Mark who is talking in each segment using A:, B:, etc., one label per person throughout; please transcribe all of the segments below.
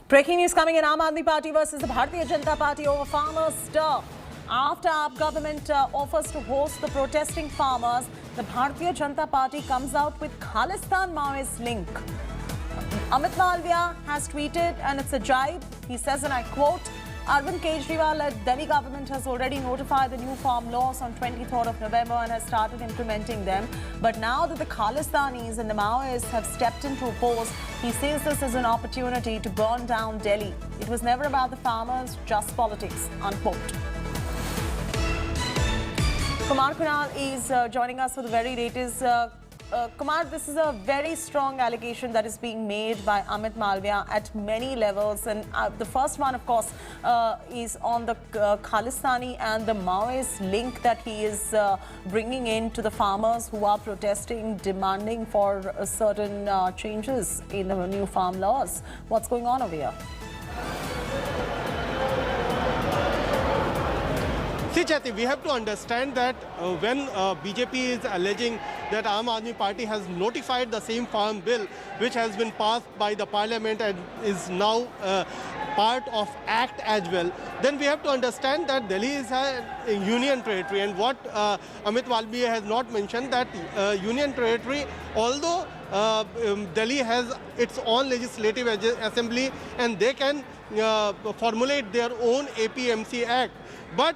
A: Breaking news coming in: Aam Aadmi Party versus the Bharatiya Janata Party over farmers stir. After AAP government offers to host the protesting farmers, the Bharatiya Janata Party comes out with Khalistan Maoist link. Amit Malviya has tweeted, and it's a jibe. He says, and I quote, Arvind Kejriwal-led Delhi government has already notified the new farm laws on 23rd of November and has started implementing them. But now that the Khalistanis and the Maoists have stepped in to oppose, he sees this as an opportunity to burn down Delhi. It was never about the farmers, just politics, unquote. Kumar Kunal is joining us for the very latest. Kumar, this is a very strong allegation that is being made by Amit Malviya at many levels, and the first one, of course, is on the Khalistani and the Maoist link that he is bringing in to the farmers who are protesting, demanding for certain changes in the new farm laws. What's going on over here?
B: See, Jyoti, we have to understand that when BJP is alleging that Aam Aadmi Party has notified the same farm bill which has been passed by the parliament and is now part of Act as well, then we have to understand that Delhi is a union territory, and what Amit Malviya has not mentioned that union territory, although Delhi has its own legislative assembly and they can formulate their own APMC Act, but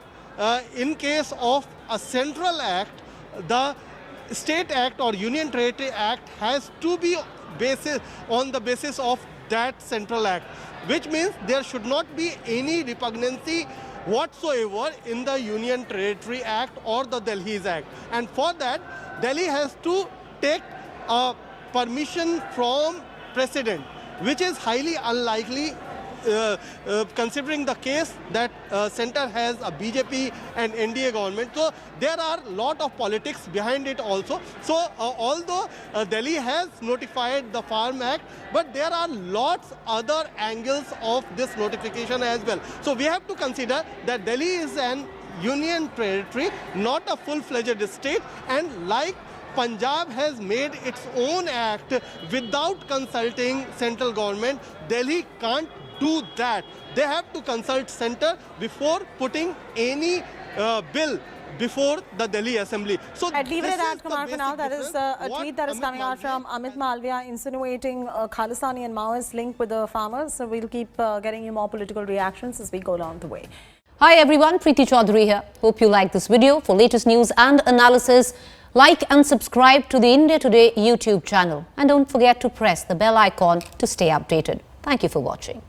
B: in case of a central act, the state act or union territory act has to be on the basis of that central act, which means there should not be any repugnancy whatsoever in the union territory act or the Delhi's act. And for that, Delhi has to take permission from president, which is highly unlikely considering the case that center has a BJP and NDA government. So there are a lot of politics behind it also. So although Delhi has notified the Farm Act, but there are lots other angles of this notification as well. So we have to consider that Delhi is an union territory, not a full-fledged state, and like Punjab has made its own act without consulting central government, Delhi can't do that. They have to consult center before putting any bill before the Delhi Assembly. So
A: I'd leave it at that, Kumar, for now. That is a tweet that is coming out from Amit Malviya insinuating Khalistani and Maoist link with the farmers. So we'll keep getting you more political reactions as we go along the way.
C: Hi everyone, Preeti Chaudhary here. Hope you like this video. For latest news and analysis, like and subscribe to the India Today YouTube channel. And don't forget to press the bell icon to stay updated. Thank you for watching.